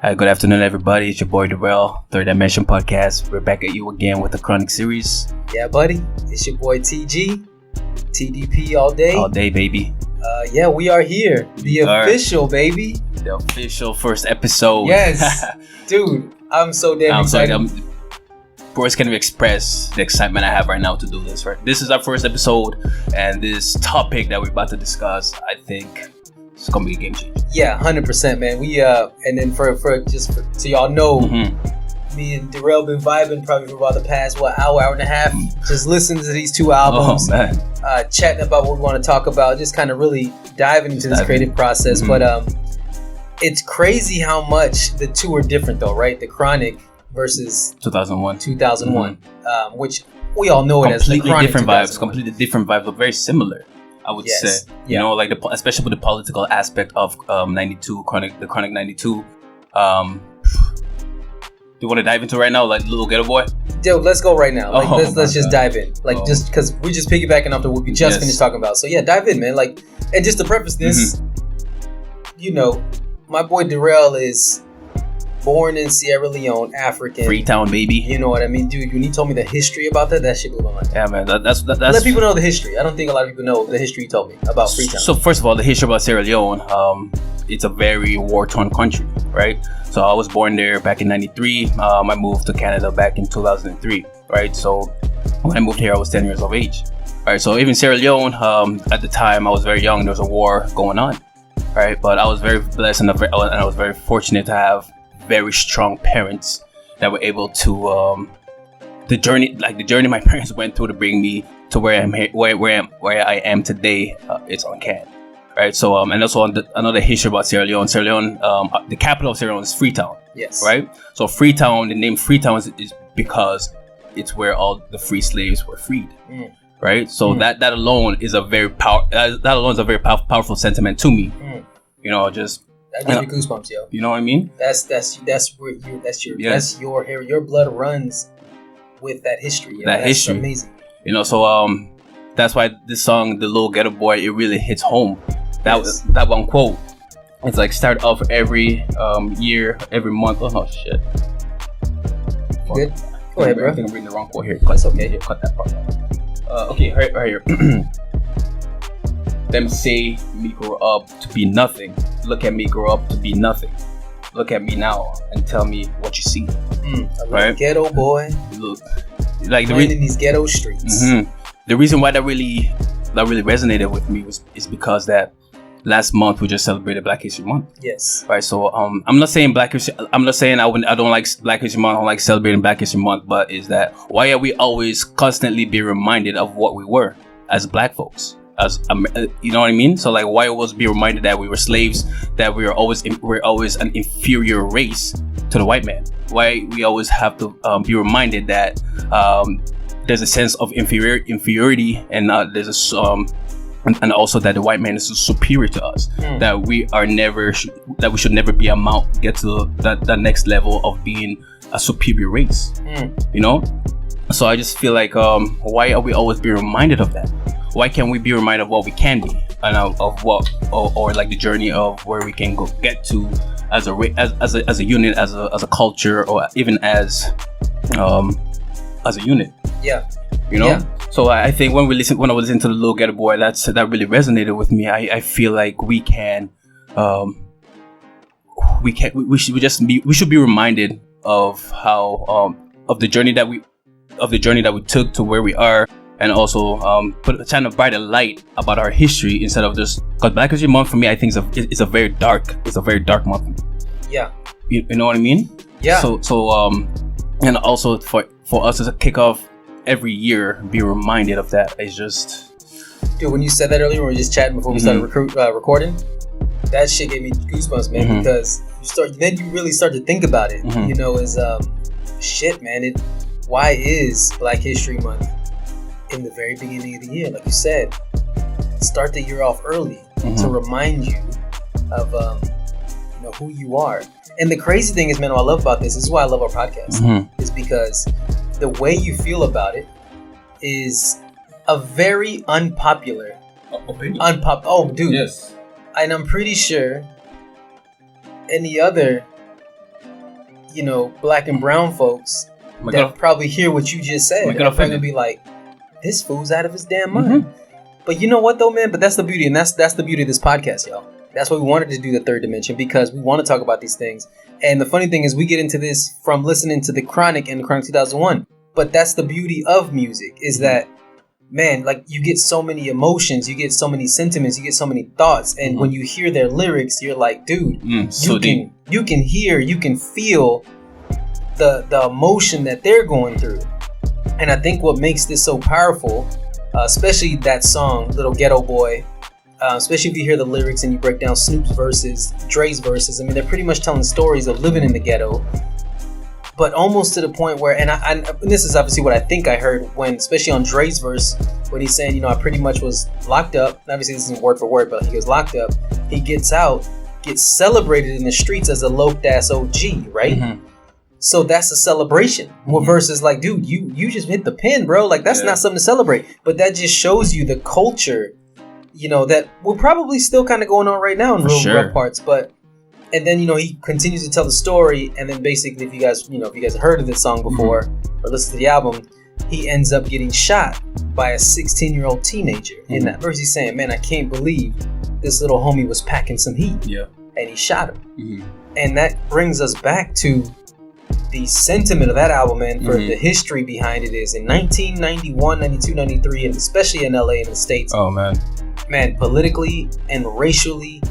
Hi, good afternoon, everybody. It's your boy Durrel, Third Dimension Podcast. We're back at you again with the Chronic series. Yeah, buddy. It's your boy TG. TDP all day. All day, baby. Yeah, we are here. The official, baby. The official first episode. Yes. Dude, I'm so damn excited. Boys can't even express the excitement I have right now to do this, right? This is our first episode, and this topic that we're about to discuss, I think, it's gonna be a game changer. Yeah, 100%, man. We and then for so y'all know, me and Durrel been vibing probably for about the past hour and a half, just listening to these two albums, chatting about what we want to talk about, just kind of really diving into this creative process. But it's crazy how much the two are different, though, right? The Chronic versus 2001, which we all know it as the Chronic. Completely different vibes, but very similar. I would say, you know, like especially with the political aspect of 92, the Chronic 92. Do you want to dive into right now, like Little Ghetto Boy? Yo, let's go right now. Like, let's just dive in. Like, just because we're just piggybacking off what we just finished talking about. So yeah, dive in, man. Like, and just to preface this, you know, my boy Durrel is born in Sierra Leone, African. Freetown, baby. You know what I mean? Dude, when you told me the history about that shit blew my mind. Yeah, man. That's Let people know the history. I don't think a lot of people know the history you told me about Freetown. So first of all, the history about Sierra Leone, it's a very war-torn country, right? So I was born there back in 93. I moved to Canada back in 2003, right? So when I moved here, I was 10 years of age. All right, so even Sierra Leone, at the time, I was very young. There was a war going on, right? But I was very blessed and I was very fortunate to have very strong parents that were able to the journey my parents went through to bring me to where I am today. It's on can, right? So and also another history about Sierra Leone. Sierra Leone, the capital of Sierra Leone is Freetown. Yes. Right. So Freetown, the name Freetown is because it's where all the free slaves were freed. Right. So that alone is a very powerful sentiment to me. You know, just. That gives me goosebumps, yo. You know what I mean? That's your hair. Your blood runs with that history. Yo. That's history, amazing. You know, so that's why this song, "The Little Ghetto Boy," it really hits home. That one quote. It's like start off every year, every month. Oh no, shit. Good. Go ahead, bro. I think I'm reading the wrong quote here. That's okay. Here, cut that part out. Okay, right here. Them say me grow up to be nothing. Look at me grow up to be nothing. Look at me now and tell me what you see. Right? Ghetto boy. Look, like in these ghetto streets. The reason why that really resonated with me is because that last month we just celebrated Black History Month. Yes. Right. So I'm not saying Black History. I'm not saying I don't like Black History Month. I don't like celebrating Black History Month. But is that why are we always constantly be reminded of what we were as Black folks? As you know what I mean? So like, why always be reminded that we were slaves, that we're always an inferior race to the white man? Why we always have to be reminded that there's a sense of inferiority, and there's and also that the white man is superior to us. That we should never get to that next level of being a superior race. You know? So I just feel like why are we always being reminded of that? Why can't we be reminded of what we can be and of what or like the journey of where we can get to as a unit, as a culture, or even as a unit? Yeah. You know. Yeah. So I think when I was listening to the Little Ghetto Boy, that really resonated with me. I feel like we should be reminded of how of the journey that we took to where we are. And also trying to bright a light about our history instead of just, because Black History Month for me, I think it's a very dark month. Yeah. You know what I mean? Yeah. So and also for us to kick off every year, be reminded of that. It's just, dude, when you said that earlier, when we were just chatting before we started recording, that shit gave me goosebumps, man. Because you really start to think about it. You know, is shit, man. Why is Black History Month in the very beginning of the year? Like you said, start the year off early to remind you of who you are. And the crazy thing is, man, what I love about this is why I love our podcast, is because the way you feel about it is a very unpopular opinion. Oh, dude. Yes. And I'm pretty sure any other black and brown folks that probably hear what you just said. They're gonna be like, this fool's out of his damn mind. But you know what though, man? But that's the beauty, and that's the beauty of this podcast, y'all. That's why we wanted to do the third dimension, because we want to talk about these things. And the funny thing is, we get into this from listening to the Chronic and the Chronic 2001. But that's the beauty of music, is that, man, like, you get so many emotions, you get so many sentiments, you get so many thoughts, and when you hear their lyrics, you're like, dude, you can hear, you can feel the emotion that they're going through. And I think what makes this so powerful, especially that song, Little Ghetto Boy, especially if you hear the lyrics and you break down Snoop's verses, Dre's verses, I mean, they're pretty much telling stories of living in the ghetto, but almost to the point where, and this is obviously what I think I heard when, especially on Dre's verse, when he's saying, I pretty much was locked up. Obviously, this isn't word for word, but he was locked up. He gets out, gets celebrated in the streets as a loped ass OG, right? So that's a celebration. Versus like, dude, you just hit the pin, bro. Like, that's not something to celebrate. But that just shows you the culture, that we're probably still kind of going on right now in real rough parts. But, and then, he continues to tell the story. And then basically, if you guys have heard of this song before or listened to the album, he ends up getting shot by a 16-year-old teenager. In that verse, he's saying, man, I can't believe this little homie was packing some heat. Yeah. And he shot him. And that brings us back to the sentiment of that album, man, for the history behind it is in 1991, 92, 93, and especially in LA and the States. Oh, man, politically and racially,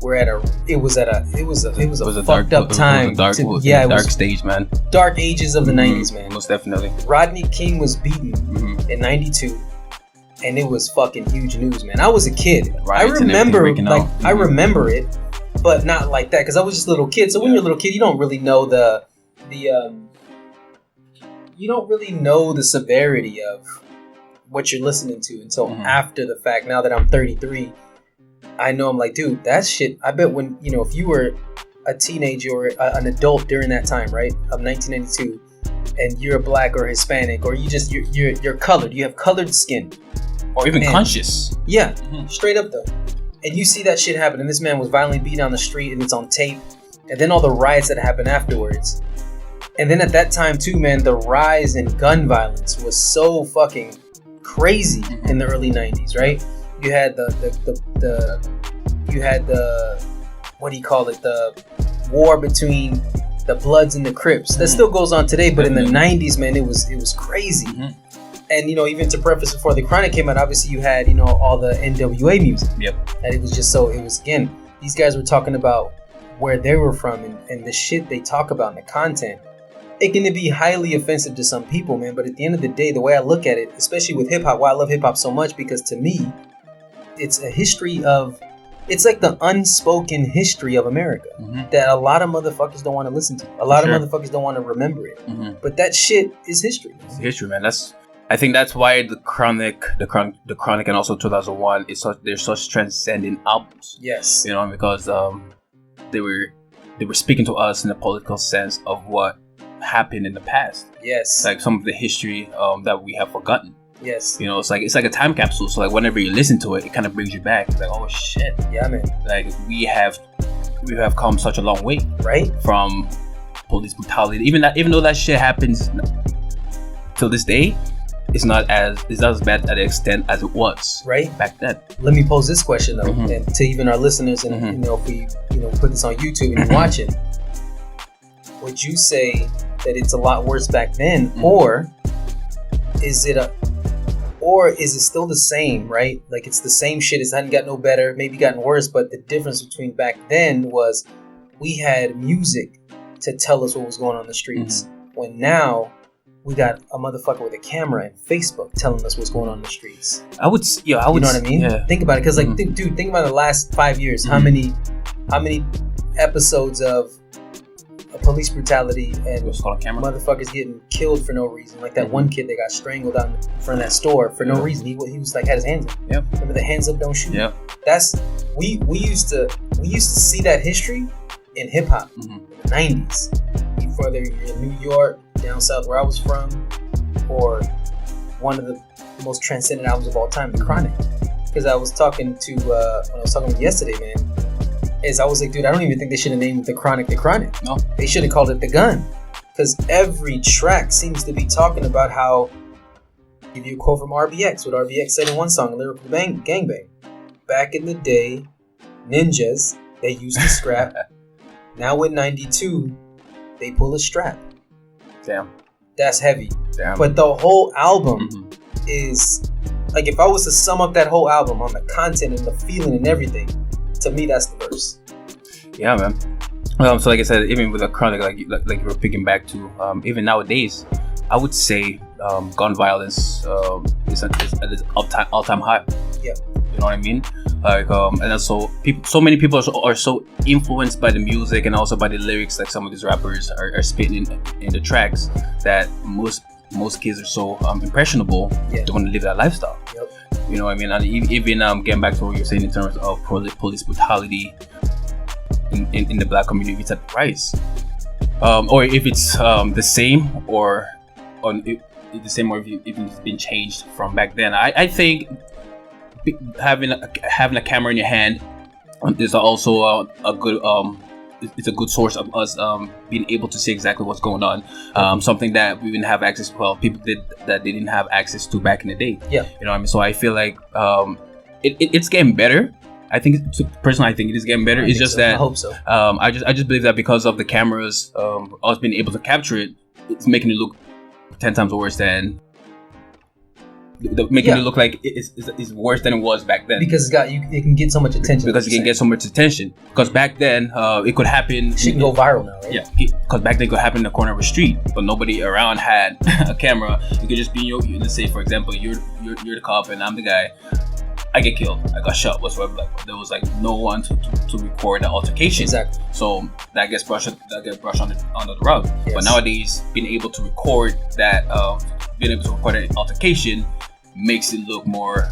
it was a fucked up time. It was a dark stage, man. Dark ages of the 90s, man. Most definitely. Rodney King was beaten in 92, and it was fucking huge news, man. I was a kid. I remember, I remember it, but not like that, because I was just a little kid. So when you're a little kid, you don't really know you don't really know the severity of what you're listening to until after the fact. Now that I'm 33, I know, I'm like, dude, that shit, I bet when, if you were a teenager or an adult during that time, right, of 1992, and you're black or Hispanic, or you're colored, you have colored skin. Or even conscious. Yeah, straight up though. And you see that shit happen, and this man was violently beaten on the street, and it's on tape. And then all the riots that happened afterwards. And then at that time too, man, the rise in gun violence was so fucking crazy in the early 90s, right? You had the what do you call it? The war between the Bloods and the Crips. That still goes on today, but in the 90s, man, it was crazy. And even to preface, before the Chronic came out, obviously you had, all the NWA music. Yep. And it was again, these guys were talking about where they were from and the shit they talk about in the content. It can be highly offensive to some people, man, but at the end of the day, the way I look at it, especially with hip-hop, why I love hip-hop so much, because to me, it's a history of, it's like the unspoken history of America that a lot of motherfuckers don't want to listen to. A lot of motherfuckers don't want to remember it. But that shit is history. It's history, man. I think that's why the Chronic and also 2001 they're such transcendent albums. Yes. Because they were speaking to us in the political sense of what happened in the past. Yes. Like some of the history that we have forgotten. Yes. It's like a time capsule. So like whenever you listen to it, it kind of brings you back. It's like, oh shit. Yeah, man. Like we have come such a long way. Right. From police brutality. Even though that shit happens till this day, it's not as bad at the extent as it was back then. Let me pose this question though, and to even our listeners, and if we put this on YouTube and you watch it, would you say that it's a lot worse back then, or is it still the same? Right, like it's the same shit. It hadn't got no better, maybe gotten worse, but the difference between back then was we had music to tell us what was going on in the streets. When now we got a motherfucker with a camera and Facebook telling us what's going on in the streets. I would. You know what I mean? Yeah. Think about it, because dude, think about the last 5 years. How many episodes of police brutality and motherfuckers getting killed for no reason? Like that one kid that got strangled out in front of that store for no reason. He was like, had his hands up. Yep. Remember the hands up, don't shoot. Yep. That's we used to see that history in hip hop in the 90s. Whether you're in New York, down south where I was from, or one of the most transcendent albums of all time, The Chronic. Because I was talking to when I was talking with yesterday, man, I was like, dude, I don't even think they should have named The Chronic. No. They should have called it The Gun. Because every track seems to be talking about how. Give you a quote from RBX. What RBX said in one song, "Lyrical Gangbang." Back in the day, ninjas they used to scrap. Now in '92, they pull a strap. Damn. That's heavy. Damn. But the whole album is like, if I was to sum up that whole album on the content and the feeling and everything, to me that's the verse. Yeah, man. So like I said, even with the chronic, like you were picking back to, even nowadays, I would say gun violence is at its all-time high. Yeah. You know what I mean? Like, and also, so many people are so influenced by the music and also by the lyrics, like some of these rappers are spitting in the tracks, that most kids are so impressionable. They want to live that lifestyle. Yep. You know what I mean? And even getting back to what you're saying in terms of police brutality in the black community, it's at the rise. Or if it's the same, or if it's been changed from back then. I think having a camera in your hand is also a good it's a good source of us being able to see exactly what's going on. Something that we didn't have access to. Well, people that they didn't have access to back in the day. Yeah. You know what I mean? So I feel like it's getting better. Personally, I think it is getting better. It's just that I hope so. I just believe that because of the cameras, us being able to capture it, it's making it look 10 times worse than. Making it look like it's worse than it was back then. Because it can get so much attention. Because it can get so much attention. Because back then, it could happen. Shit can go viral now, right? Yeah. Because back then it could happen in the corner of a street, but nobody around had a camera. You could just be let's say, for example, you're the cop and I'm the guy. I get killed. I got shot. Whatsoever. Like, there was like no one to record the altercation. Exactly. So that gets brushed under the rug. Yes. But nowadays, being able to record that, an altercation makes it look more,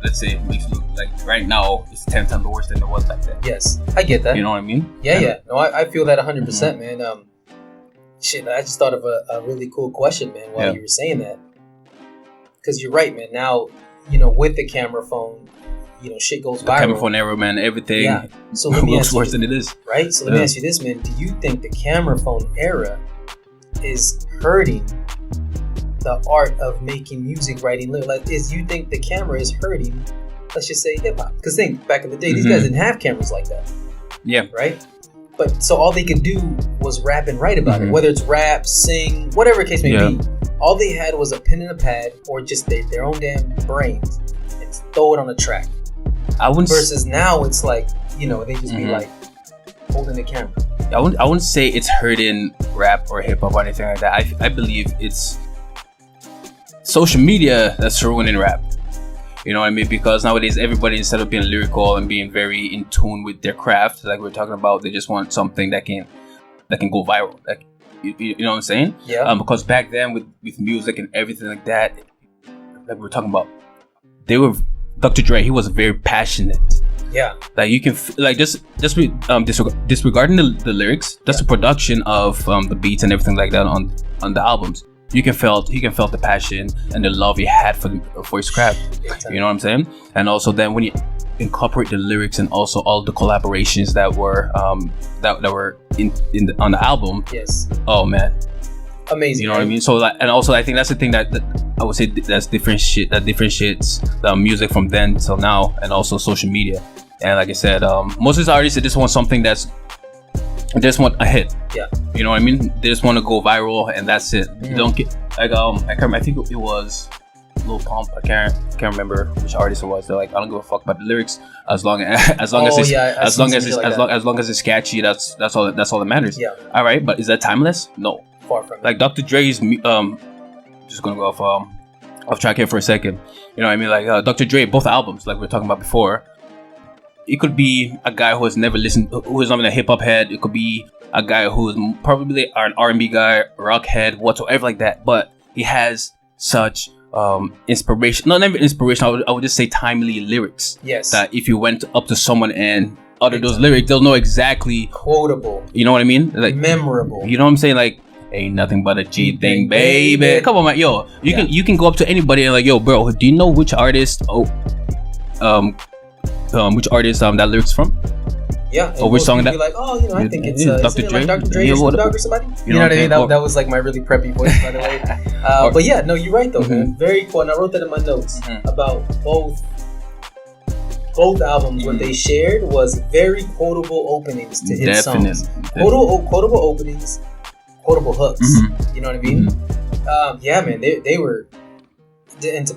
makes it look like right now it's 10 times worse than it was back then. Yes, I get that. You know what I mean? Yeah. No, I feel that 100%, man. Shit, I just thought of a really cool question, man, while you were saying that. Because you're right, man. Now, with the camera phone, shit goes viral. The camera phone era, man, everything so let me looks worse than it is. Right? So let me ask you this, man. Do you think the camera phone era is hurting the art of making music, writing lyrics? Like, you think the camera is hurting, let's just say, hip hop? Because think, back in the day, these guys didn't have cameras like that. Yeah. Right? But so all they could do was rap and write about it, whether it's rap, sing, whatever the case may be. All they had was a pen and a pad, or just their own damn brains, and throw it on a track. Versus now, it's like, they just be like holding the camera. I wouldn't say it's hurting rap or hip hop or anything like that. I believe it's social media that's ruining rap. You know what I mean? Because nowadays everybody, instead of being lyrical and being very in tune with their craft, like we're talking about, they just want something that can go viral. Like, you know what I'm saying? Yeah. Because back then with music and everything like that, like we're talking about, Dr. Dre, he was very passionate. Yeah. Like you can disregarding the lyrics, just the production of the beats and everything like that on the albums. He can felt the passion and the love he had for his craft. You know what I'm saying? And also then when you incorporate the lyrics and also all the collaborations that were on the album. Yes. Oh man. Amazing. You know what I mean? So and also I think that's the thing that I would say that differentiates the music from then till now, and also social media. And like I said, most of these artists, they just want something they just want a hit. Yeah. You know what I mean? They just want to go viral and that's it. You don't get like I think it was Lil Pump. I can't remember which artist it was. They're like, I don't give a fuck about the lyrics as long as it's catchy. That's all that matters. Yeah. All right, but is that timeless? No. Far from like Dr. Dre's just gonna go off track here for a second. You know what I mean? Like Dr. Dre, both albums, like we were talking about before. It could be a guy who has never listened, who is not even a hip hop head. It could be a guy who is probably an R&B guy, rock head, whatsoever like that. But he has such inspiration, not even inspiration. I would just say timely lyrics. Yes. That if you went up to someone and uttered those lyrics, they'll know exactly. Quotable. You know what I mean? Like memorable. You know what I'm saying? Like, ain't nothing but a G thing, baby. Come on, man. Yo, you can go up to anybody and like, yo, bro, do you know which artist? Which artist that lyrics from? Yeah. And Or which song that? Be like, oh, you know, I think it's Dr. Dre, like Dr. Dre or Snoop Dogg or somebody. You know what I mean? That was like my really preppy voice, by the way. But yeah, no, you're right though, man. Very cool. And I wrote that in my notes about both albums. What they shared was very quotable openings to hit songs. Quotable openings, quotable hooks. You know what I mean? Yeah, man. They were, and to